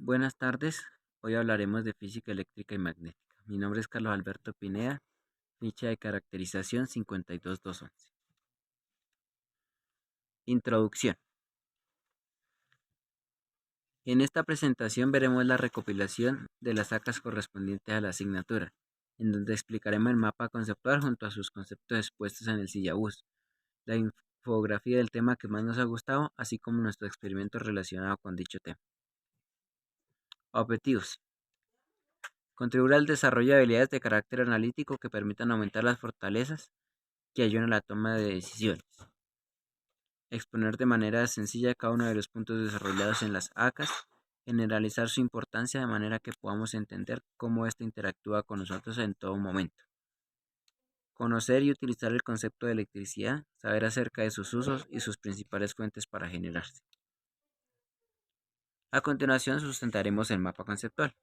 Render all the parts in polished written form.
Buenas tardes, hoy hablaremos de física eléctrica y magnética. Mi nombre es Carlos Alberto Pineda, ficha de caracterización 52211. Introducción. En esta presentación veremos la recopilación de las actas correspondientes a la asignatura, en donde explicaremos el mapa conceptual junto a sus conceptos expuestos en el sillabús, la infografía del tema que más nos ha gustado, así como nuestro experimento relacionado con dicho tema. Objetivos. Contribuir al desarrollo de habilidades de carácter analítico que permitan aumentar las fortalezas que ayudan a la toma de decisiones. Exponer de manera sencilla cada uno de los puntos desarrollados en las ACAS, generalizar su importancia de manera que podamos entender cómo ésta interactúa con nosotros en todo momento. Conocer y utilizar el concepto de electricidad, saber acerca de sus usos y sus principales fuentes para generarse. A continuación sustentaremos el mapa conceptual.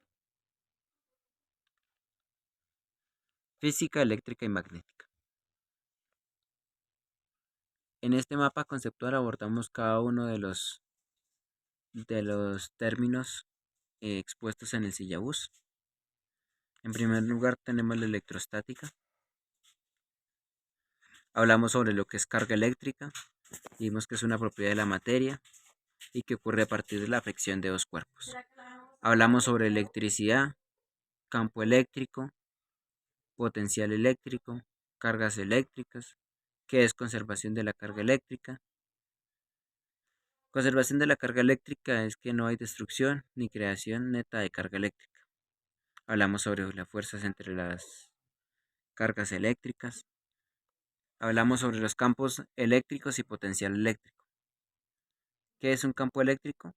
Física eléctrica y magnética. En este mapa conceptual abordamos cada uno de los términos expuestos en el sillabús. En primer lugar tenemos la electrostática. Hablamos sobre lo que es carga eléctrica. Vimos que es una propiedad de la materia y que ocurre a partir de la fricción de dos cuerpos. Hablamos sobre electricidad, campo eléctrico, potencial eléctrico, cargas eléctricas, qué es conservación de la carga eléctrica. Conservación de la carga eléctrica es que no hay destrucción ni creación neta de carga eléctrica. Hablamos sobre las fuerzas entre las cargas eléctricas. Hablamos sobre los campos eléctricos y potencial eléctrico. ¿Qué es un campo eléctrico?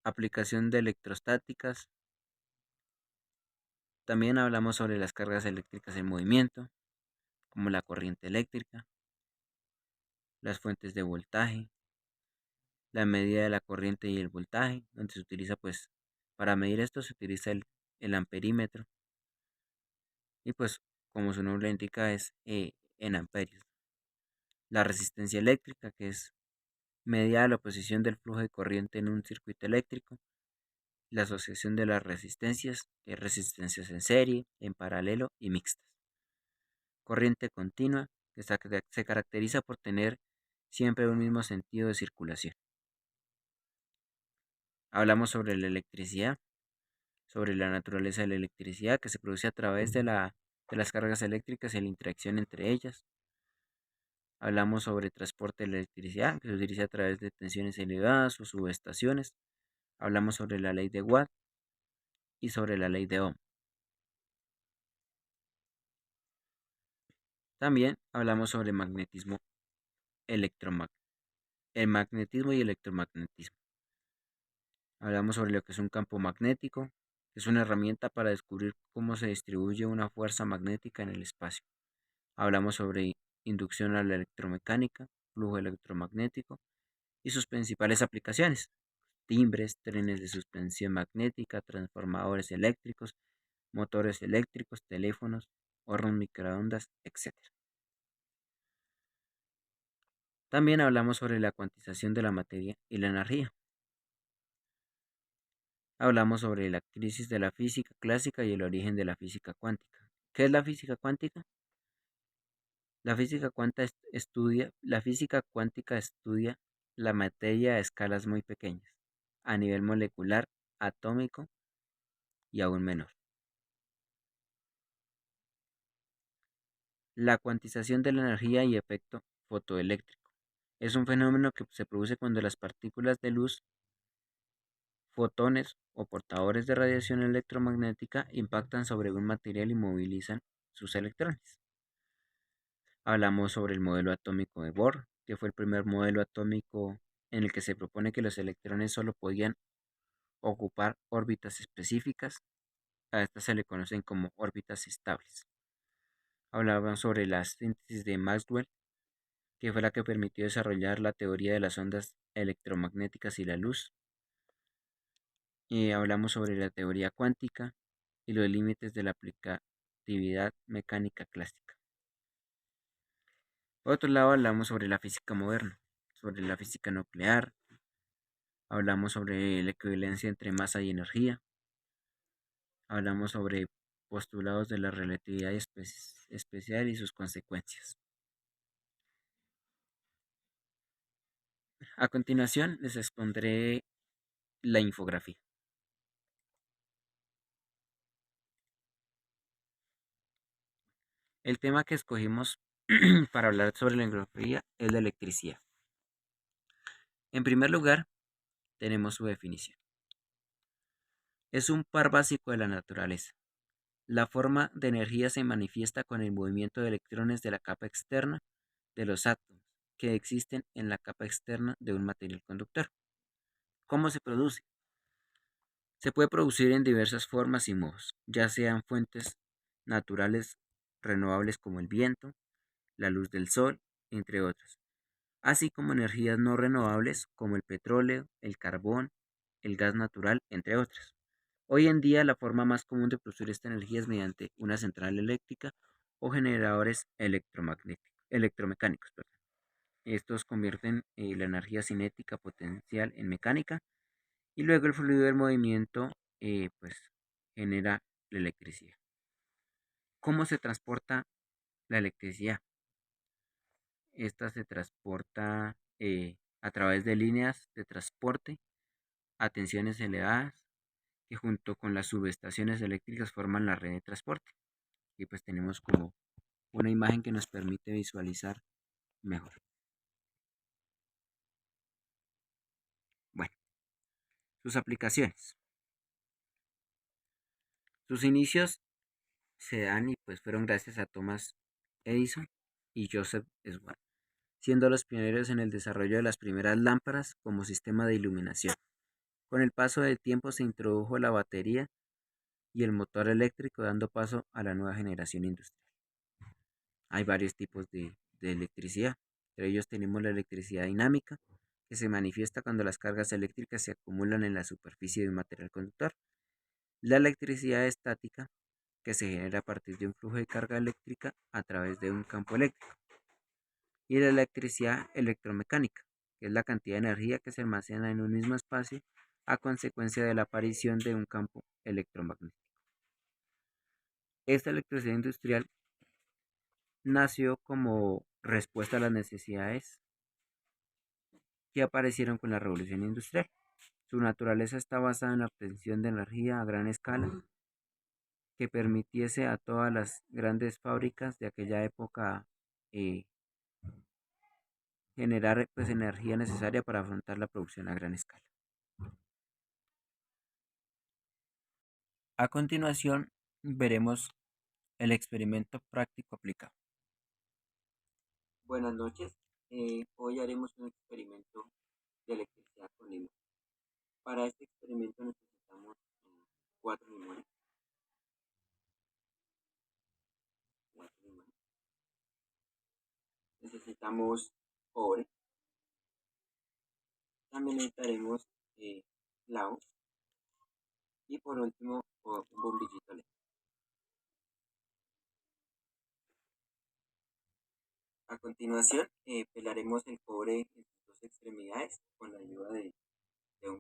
Aplicación de electrostáticas. También hablamos sobre las cargas eléctricas en movimiento, como la corriente eléctrica, las fuentes de voltaje, la medida de la corriente y el voltaje, donde se utiliza para medir esto se utiliza el amperímetro. Y como su nombre indica es en amperios. La resistencia eléctrica, que es medida la posición del flujo de corriente en un circuito eléctrico. La asociación de las resistencias, que es resistencias en serie, en paralelo y mixtas. Corriente continua, que se caracteriza por tener siempre un mismo sentido de circulación. Hablamos sobre la electricidad, sobre la naturaleza de la electricidad que se produce a través de las cargas eléctricas y la interacción entre ellas. Hablamos sobre transporte de la electricidad, que se utiliza a través de tensiones elevadas o subestaciones. Hablamos sobre la ley de Watt y sobre la ley de Ohm. También hablamos sobre magnetismo, el magnetismo y electromagnetismo. Hablamos sobre lo que es un campo magnético, que es una herramienta para descubrir cómo se distribuye una fuerza magnética en el espacio. Hablamos sobre inducción a la electromecánica, flujo electromagnético y sus principales aplicaciones: timbres, trenes de suspensión magnética, transformadores eléctricos, motores eléctricos, teléfonos, hornos microondas, etc. También hablamos sobre la cuantización de la materia y la energía. Hablamos sobre la crisis de la física clásica y el origen de la física cuántica. ¿Qué es la física cuántica? La física cuántica estudia la materia a escalas muy pequeñas, a nivel molecular, atómico y aún menor. La cuantización de la energía y efecto fotoeléctrico es un fenómeno que se produce cuando las partículas de luz, fotones o portadores de radiación electromagnética impactan sobre un material y movilizan sus electrones. Hablamos sobre el modelo atómico de Bohr, que fue el primer modelo atómico en el que se propone que los electrones solo podían ocupar órbitas específicas. A estas se le conocen como órbitas estables. Hablamos sobre la síntesis de Maxwell, que fue la que permitió desarrollar la teoría de las ondas electromagnéticas y la luz. Y hablamos sobre la teoría cuántica y los límites de la aplicatividad mecánica clásica. Por otro lado, hablamos sobre la física moderna, sobre la física nuclear, Hablamos sobre la equivalencia entre masa y energía. Hablamos sobre postulados de la relatividad especial y sus consecuencias. A continuación les expondré la infografía. El tema que escogimos para hablar sobre la infografía es la electricidad. En primer lugar, tenemos su definición. Es un par básico de la naturaleza. La forma de energía se manifiesta con el movimiento de electrones de la capa externa de los átomos que existen en la capa externa de un material conductor. ¿Cómo se produce? Se puede producir en diversas formas y modos, ya sean fuentes naturales renovables como el viento, la luz del sol, entre otras, así como energías no renovables como el petróleo, el carbón, el gas natural, entre otras. Hoy en día la forma más común de producir esta energía es mediante una central eléctrica o generadores electromecánicos. Perdón. Estos convierten la energía cinética potencial en mecánica y luego el fluido del movimiento pues genera la electricidad. ¿Cómo se transporta la electricidad? Esta se transporta a través de líneas de transporte a tensiones elevadas que junto con las subestaciones eléctricas forman la red de transporte. Y pues tenemos como una imagen que nos permite visualizar mejor. Bueno, sus aplicaciones. Sus inicios se dan y pues fueron gracias a Thomas Edison y Joseph Swan, siendo los pioneros en el desarrollo de las primeras lámparas como sistema de iluminación. Con el paso del tiempo se introdujo la batería y el motor eléctrico, dando paso a la nueva generación industrial. Hay varios tipos de electricidad. Entre ellos tenemos la electricidad dinámica, que se manifiesta cuando las cargas eléctricas se acumulan en la superficie de un material conductor. La electricidad estática, que se genera a partir de un flujo de carga eléctrica a través de un campo eléctrico. Y la electricidad electromecánica, que es la cantidad de energía que se almacena en un mismo espacio a consecuencia de la aparición de un campo electromagnético. Esta electricidad industrial nació como respuesta a las necesidades que aparecieron con la revolución industrial. Su naturaleza está basada en la obtención de energía a gran escala que permitiese a todas las grandes fábricas de aquella época eh, generar pues, energía necesaria para afrontar la producción a gran escala. A continuación veremos el experimento práctico aplicado. Buenas noches. Hoy haremos un experimento de electricidad con limón. Para este experimento necesitamos 4 limones. 4 limones. Necesitamos cobre. También necesitaremos clavo y por último un bombillito LED. A continuación pelaremos el cobre en sus dos extremidades con la ayuda de un.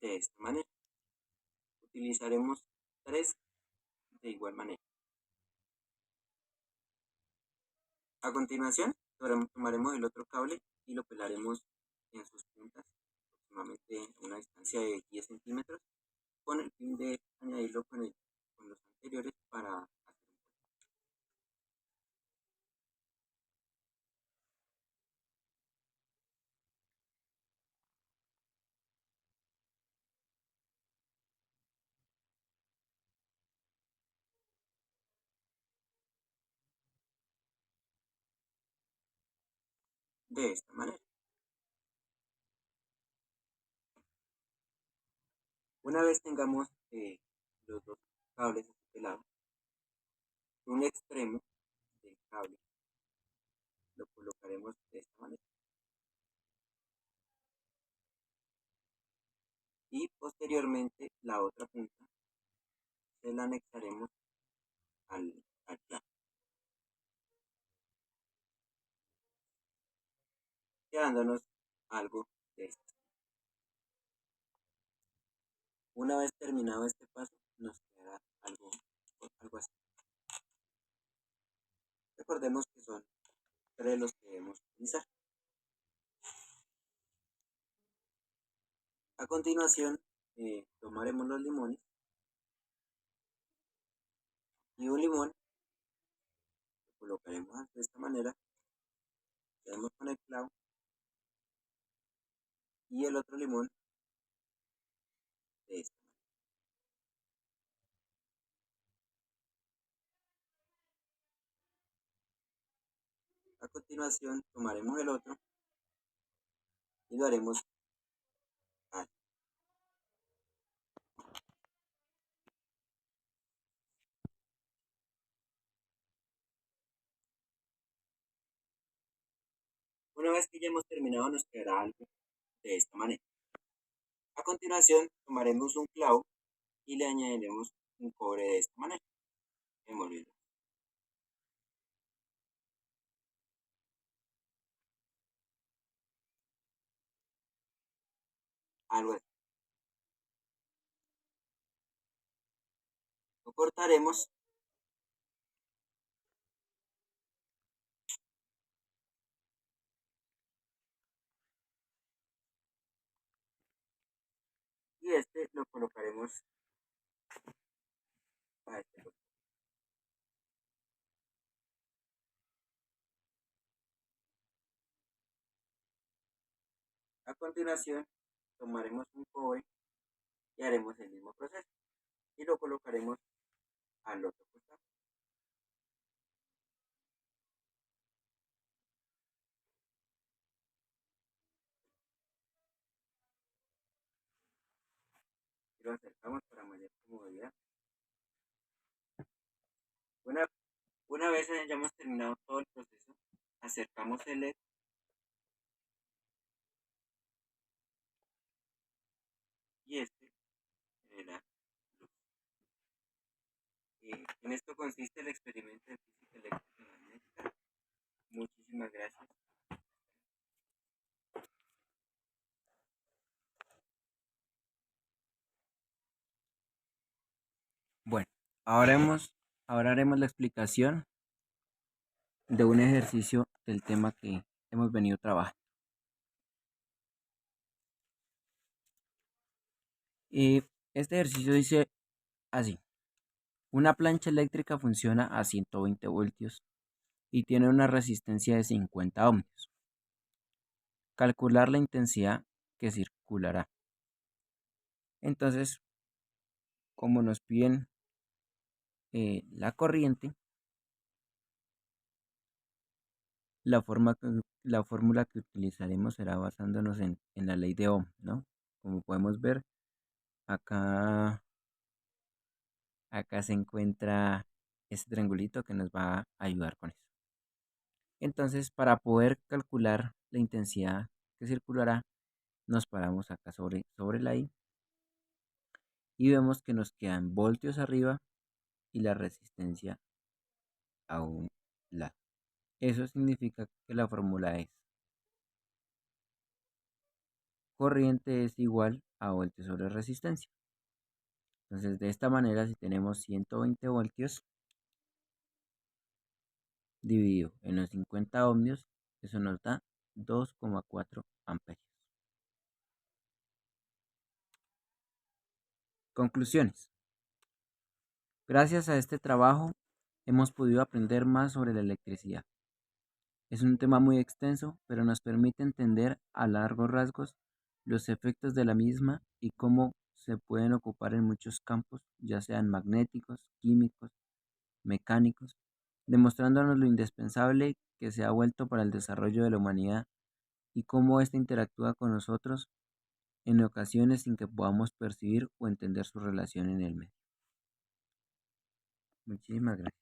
De esta manera. Utilizaremos 3 de igual manera. A continuación, tomaremos el otro cable y lo pelaremos en sus puntas, aproximadamente a una distancia de 10 centímetros, con el fin de añadirlo con los anteriores para hacer un puente. de esta manera. Una vez tengamos los dos cables pelados, un extremo del cable lo colocaremos de esta manera y posteriormente la otra punta se la anexaremos al plano, quedándonos algo de esto. Una vez terminado este paso, nos queda algo así. Recordemos que son tres los que debemos utilizar. A continuación, tomaremos los limones y un limón lo colocaremos de esta manera, quedamos con el clavo y el otro limón de esta manera. A continuación, tomaremos el otro y lo haremos así. Una vez que ya hemos terminado, nos quedará algo de esta manera. A continuación, tomaremos un clavo y le añadiremos un cobre de esta manera, envolviendo. Algo así. Lo cortaremos y este lo colocaremos a este lado. A continuación, tomaremos un cobre y haremos el mismo proceso y lo colocaremos al otro costado. Y lo acercamos para mayor comodidad. Una, una vez hayamos terminado todo el proceso, acercamos el LED y este la luz. En esto consiste el experimento de física eléctrica y magnética. Muchísimas gracias. Bueno, ahora haremos la explicación de un ejercicio del tema que hemos venido trabajando. Este ejercicio dice así: una plancha eléctrica funciona a 120 voltios y tiene una resistencia de 50 ohmios. Calcular la intensidad que circulará. Entonces, como nos piden la corriente, la fórmula que utilizaremos será basándonos en la ley de Ohm, ¿no? Como podemos ver, acá, acá se encuentra este triangulito que nos va a ayudar con eso. Entonces, para poder calcular la intensidad que circulará, nos paramos acá sobre la I y vemos que nos quedan voltios arriba y la resistencia a un lado. Eso significa que la fórmula es: corriente es igual a voltios sobre resistencia. Entonces, de esta manera, si tenemos 120 voltios dividido en los 50 ohmios, eso nos da 2,4 amperios. Conclusiones. Gracias a este trabajo hemos podido aprender más sobre la electricidad. Es un tema muy extenso, pero nos permite entender a largos rasgos los efectos de la misma y cómo se pueden ocupar en muchos campos, ya sean magnéticos, químicos, mecánicos, demostrándonos lo indispensable que se ha vuelto para el desarrollo de la humanidad y cómo ésta interactúa con nosotros en ocasiones sin que podamos percibir o entender su relación en el medio. Muchísimas gracias.